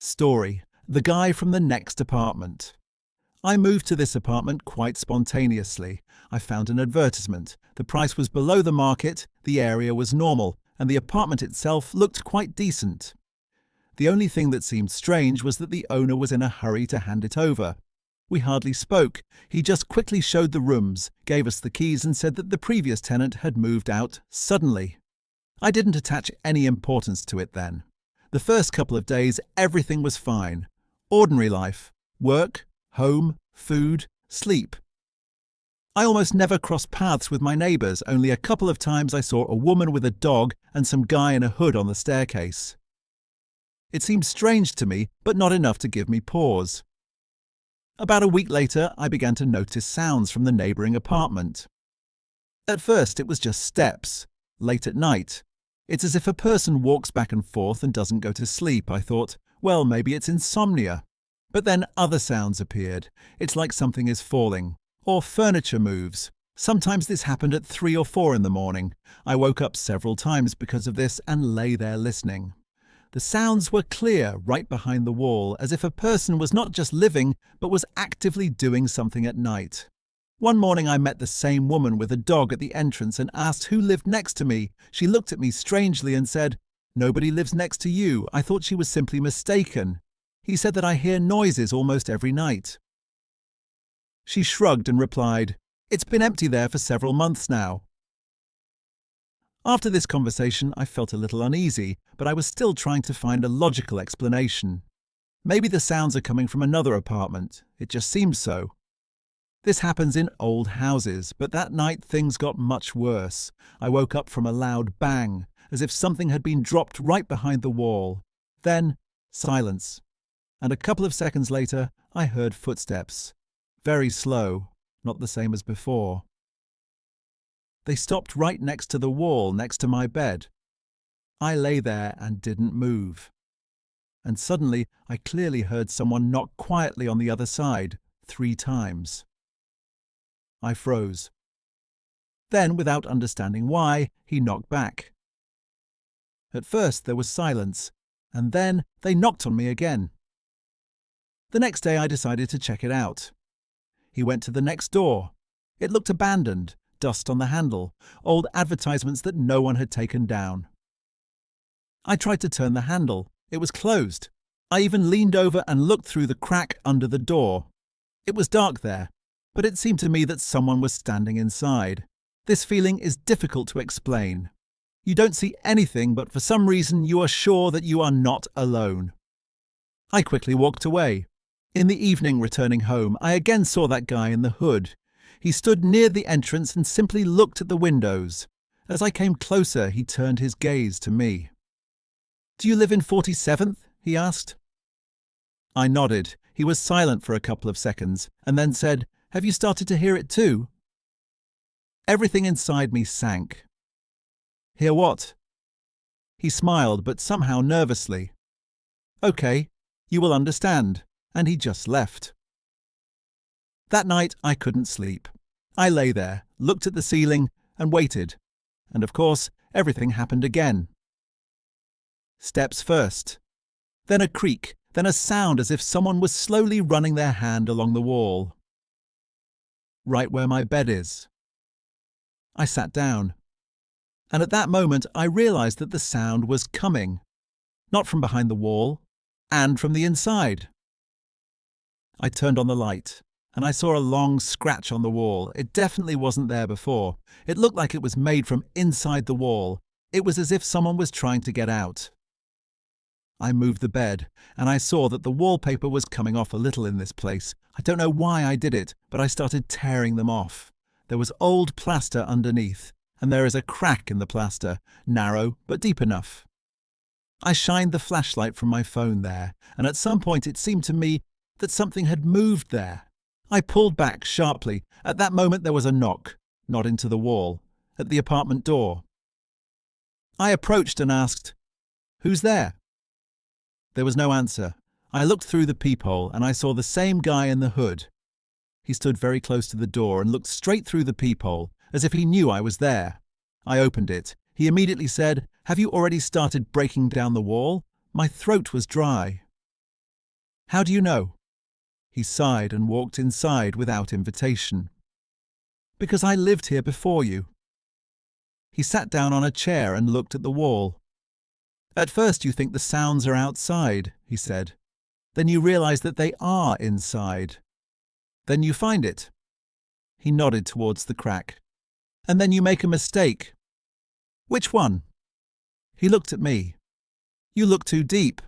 Story: The guy from the next apartment. I moved to this apartment quite spontaneously. I found an advertisement. The price was below the market, the area was normal, and the apartment itself looked quite decent. The only thing that seemed strange was that the owner was in a hurry to hand it over. We hardly spoke. He just quickly showed the rooms, gave us the keys and said that the previous tenant had moved out suddenly. I didn't attach any importance to it then. The first couple of days, everything was fine. Ordinary life. Work, home, food, sleep. I almost never crossed paths with my neighbours. Only a couple of times I saw a woman with a dog and some guy in a hood on the staircase. It seemed strange to me, but not enough to give me pause. About a week later, I began to notice sounds from the neighbouring apartment. At first, it was just steps. Late at night. It's as if a person walks back and forth and doesn't go to sleep. I thought, well, maybe it's insomnia. But then other sounds appeared. It's like something is falling. Or furniture moves. Sometimes this happened at 3 or 4 in the morning. I woke up several times because of this and lay there listening. The sounds were clear right behind the wall, as if a person was not just living, but was actively doing something at night. One morning I met the same woman with a dog at the entrance and asked who lived next to me. She looked at me strangely and said, "Nobody lives next to you." I thought she was simply mistaken. He said that I hear noises almost every night. She shrugged and replied, "It's been empty there for several months now." After this conversation, I felt a little uneasy, but I was still trying to find a logical explanation. Maybe the sounds are coming from another apartment. It just seems so. This happens in old houses, but that night things got much worse. I woke up from a loud bang, as if something had been dropped right behind the wall. Then, silence. And a couple of seconds later, I heard footsteps. Very slow, not the same as before. They stopped right next to the wall, next to my bed. I lay there and didn't move. And suddenly, I clearly heard someone knock quietly on the other side, 3 times. I froze. Then, without understanding why, he knocked back. At first there was silence, and then they knocked on me again. The next day I decided to check it out. He went to the next door. It looked abandoned, dust on the handle, old advertisements that no one had taken down. I tried to turn the handle. It was closed. I even leaned over and looked through the crack under the door. It was dark there, but it seemed to me that someone was standing inside. This feeling is difficult to explain. You don't see anything, but for some reason you are sure that you are not alone. I quickly walked away. In the evening, returning home, I again saw that guy in the hood. He stood near the entrance and simply looked at the windows. As I came closer, he turned his gaze to me. "Do you live in 47th?" he asked. I nodded. He was silent for a couple of seconds, and then said, "Have you started to hear it too?" Everything inside me sank. "Hear what?" He smiled, but somehow nervously. "Okay, you will understand," and he just left. That night I couldn't sleep. I lay there, looked at the ceiling, and waited. And of course, everything happened again. Steps first. Then a creak, then a sound as if someone was slowly running their hand along the wall. Right where my bed is. I sat down. And at that moment I realized that the sound was coming. Not from behind the wall, and from the inside. I turned on the light, and I saw a long scratch on the wall. It definitely wasn't there before. It looked like it was made from inside the wall. It was as if someone was trying to get out. I moved the bed, and I saw that the wallpaper was coming off a little in this place. I don't know why I did it, but I started tearing them off. There was old plaster underneath, and there is a crack in the plaster, narrow but deep enough. I shined the flashlight from my phone there, and at some point it seemed to me that something had moved there. I pulled back sharply. At that moment there was a knock, not into the wall, at the apartment door. I approached and asked, "Who's there?" There was no answer. I looked through the peephole and I saw the same guy in the hood. He stood very close to the door and looked straight through the peephole, as if he knew I was there. I opened it. He immediately said, "Have you already started breaking down the wall?" My throat was dry. How do you know? He sighed and walked inside without invitation. Because I lived here before you. He sat down on a chair and looked at the wall. At first you think the sounds are outside, he said. Then you realize that they are inside. Then you find it. He nodded towards the crack. And then you make a mistake. Which one? He looked at me. You look too deep.